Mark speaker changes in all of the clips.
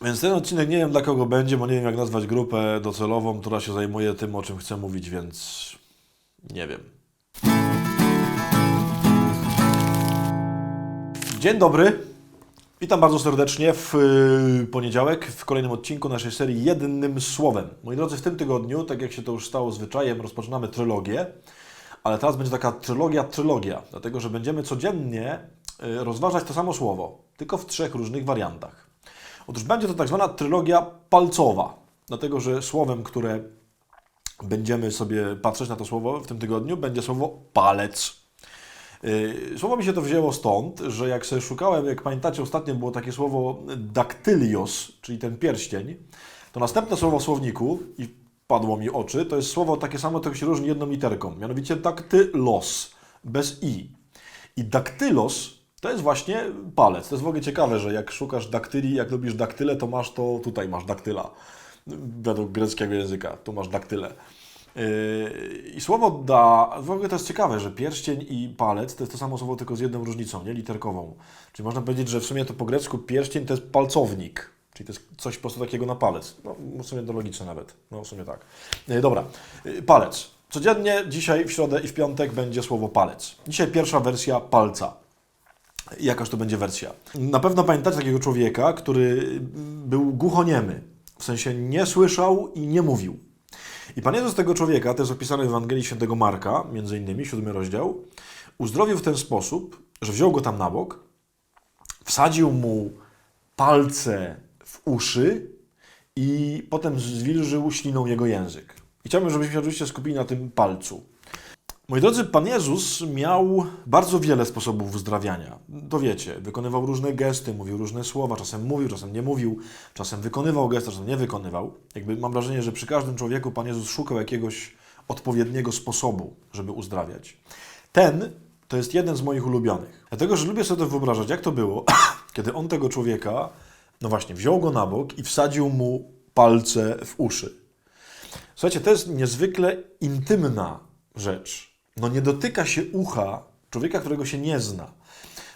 Speaker 1: Więc ten odcinek nie wiem dla kogo będzie, bo nie wiem jak nazwać grupę docelową, która się zajmuje tym, o czym chcę mówić, więc nie wiem. Dzień dobry. Witam bardzo serdecznie w poniedziałek w kolejnym odcinku naszej serii Jednym Słowem. Moi drodzy, w tym tygodniu, tak jak się to już stało zwyczajem, rozpoczynamy trylogię, ale teraz będzie taka trylogia, dlatego że będziemy codziennie rozważać to samo słowo, tylko w 3 różnych wariantach. Otóż będzie to tak zwana trylogia palcowa, dlatego że słowem, które będziemy sobie patrzeć na to słowo w tym tygodniu, będzie słowo palec. Słowo mi się to wzięło stąd, że jak sobie szukałem, jak pamiętacie, ostatnio było takie słowo daktylios, czyli ten pierścień, to następne słowo w słowniku, i padło mi oczy, to jest słowo takie samo, tylko się różni jedną literką, mianowicie daktylos, bez i. I daktylos to jest właśnie palec. To jest w ogóle ciekawe, że jak szukasz daktyli, jak lubisz daktyle, to masz to, tutaj masz daktyla, według greckiego języka, tu masz daktyle. I słowo w ogóle to jest ciekawe, że pierścień i palec to jest to samo słowo, tylko z jedną różnicą, nie literkową. Czyli można powiedzieć, że w sumie to po grecku pierścień to jest palcownik, czyli to jest coś po prostu takiego na palec. No, w sumie to logiczne nawet. No, w sumie tak. Dobra, palec. Codziennie, dzisiaj, w środę i w piątek będzie słowo palec. Dzisiaj pierwsza wersja palca. Jakaż to będzie wersja? Na pewno pamiętacie takiego człowieka, który był głuchoniemy. W sensie nie słyszał i nie mówił. I Pan Jezus tego człowieka, to jest opisane w Ewangelii Świętego Marka, między innymi, 7 rozdział, uzdrowił w ten sposób, że wziął go tam na bok, wsadził mu palce w uszy i potem zwilżył śliną jego język. I chciałbym, żebyśmy się oczywiście skupili na tym palcu. Moi drodzy, Pan Jezus miał bardzo wiele sposobów uzdrawiania. To wiecie, wykonywał różne gesty, mówił różne słowa, czasem nie mówił, czasem wykonywał gesty, czasem nie wykonywał. Jakby mam wrażenie, że przy każdym człowieku Pan Jezus szukał jakiegoś odpowiedniego sposobu, żeby uzdrawiać. Ten to jest jeden z moich ulubionych. Dlatego, że lubię sobie to wyobrażać, jak to było, kiedy on tego człowieka, no właśnie, wziął go na bok i wsadził mu palce w uszy. Słuchajcie, to jest niezwykle intymna rzecz. No nie dotyka się ucha człowieka, którego się nie zna.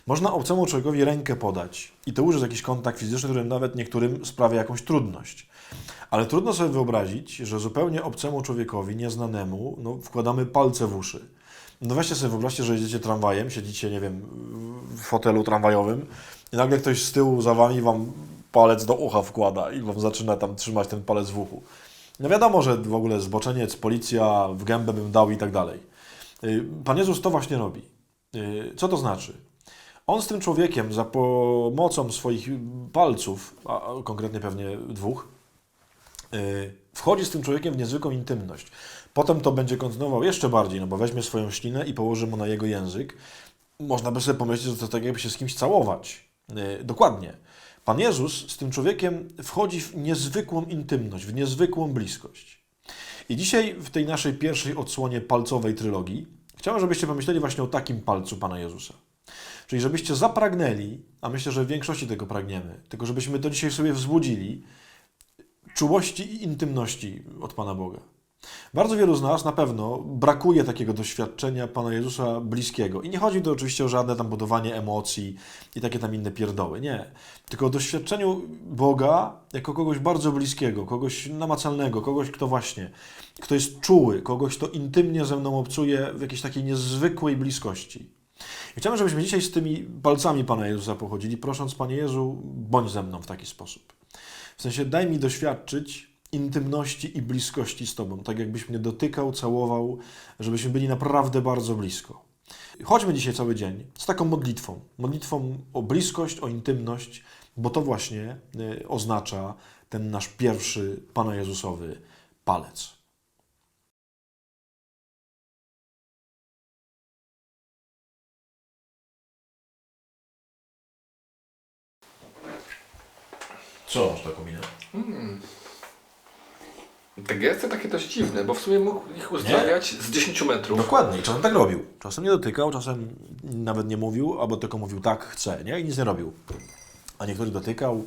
Speaker 1: Można obcemu człowiekowi rękę podać i to już jest jakiś kontakt fizyczny, który nawet niektórym sprawia jakąś trudność. Ale trudno sobie wyobrazić, że zupełnie obcemu człowiekowi, nieznanemu, wkładamy palce w uszy. No weźcie sobie wyobraźcie, że jedziecie tramwajem, siedzicie, nie wiem, w fotelu tramwajowym i nagle ktoś z tyłu za wami wam palec do ucha wkłada i wam zaczyna tam trzymać ten palec w uchu. No wiadomo, że w ogóle zboczeniec, policja, w gębę bym dał i tak dalej. Pan Jezus to właśnie robi. Co to znaczy? On z tym człowiekiem za pomocą swoich palców, a konkretnie pewnie 2, wchodzi z tym człowiekiem w niezwykłą intymność. Potem to będzie kontynuował jeszcze bardziej, no bo weźmie swoją ślinę i położy mu na jego język. Można by sobie pomyśleć, że to tak jakby się z kimś całować. Dokładnie. Pan Jezus z tym człowiekiem wchodzi w niezwykłą intymność, w niezwykłą bliskość. I dzisiaj w tej naszej pierwszej odsłonie palcowej trylogii chciałem, żebyście pomyśleli właśnie o takim palcu Pana Jezusa. Czyli żebyście zapragnęli, a myślę, że w większości tego pragniemy, tylko żebyśmy to dzisiaj sobie wzbudzili, czułości i intymności od Pana Boga. Bardzo wielu z nas na pewno brakuje takiego doświadczenia Pana Jezusa bliskiego. I nie chodzi tu oczywiście o żadne tam budowanie emocji i takie tam inne pierdoły. Nie. Tylko o doświadczeniu Boga jako kogoś bardzo bliskiego, kogoś namacalnego, kogoś, kto jest czuły, kogoś, kto intymnie ze mną obcuje w jakiejś takiej niezwykłej bliskości. I chciałbym, żebyśmy dzisiaj z tymi palcami Pana Jezusa pochodzili, prosząc, Panie Jezu, bądź ze mną w taki sposób. W sensie, daj mi doświadczyć intymności i bliskości z Tobą, tak jakbyś mnie dotykał, całował, żebyśmy byli naprawdę bardzo blisko. Chodźmy dzisiaj cały dzień z taką modlitwą o bliskość, o intymność, bo to właśnie oznacza ten nasz pierwszy Pana Jezusowy palec. Co masz taką minę?
Speaker 2: Te gesty takie dość dziwne, bo w sumie mógł ich uzdrawiać z 10 metrów.
Speaker 1: Dokładnie. I czasem tak robił. Czasem nie dotykał, czasem nawet nie mówił, albo tylko mówił tak, chcę, nie? I nic nie robił. A niektóry dotykał,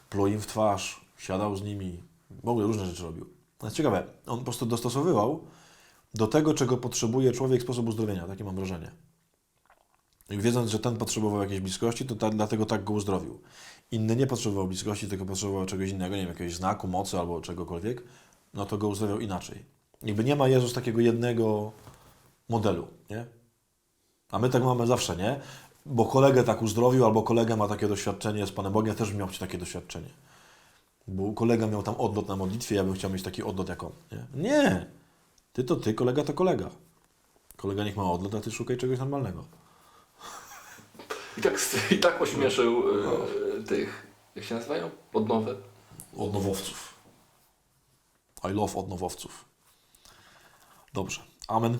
Speaker 1: pluł im w twarz, siadał z nimi, w ogóle różne rzeczy robił. To jest ciekawe. On po prostu dostosowywał do tego, czego potrzebuje człowiek, sposób uzdrowienia. Takie mam wrażenie. I wiedząc, że ten potrzebował jakiejś bliskości, to dlatego tak go uzdrowił. Inny nie potrzebował bliskości, tylko potrzebował czegoś innego, nie wiem, jakiegoś znaku, mocy albo czegokolwiek, no to go uzdrowiał inaczej. Jakby nie ma Jezus takiego jednego modelu, nie? A my tak mamy zawsze, nie? Bo kolegę tak uzdrowił, albo kolega ma takie doświadczenie z Panem Bogiem, ja też bym miał takie doświadczenie. Bo kolega miał tam odlot na modlitwie, ja bym chciał mieć taki odlot jak on. Nie. Nie. Ty to ty, kolega to kolega. Kolega niech ma odlot, a ty szukaj czegoś normalnego.
Speaker 2: I tak ośmieszył tych, jak się nazywają? Odnowy.
Speaker 1: Odnowowców. I love odnowowców. Dobrze. Amen.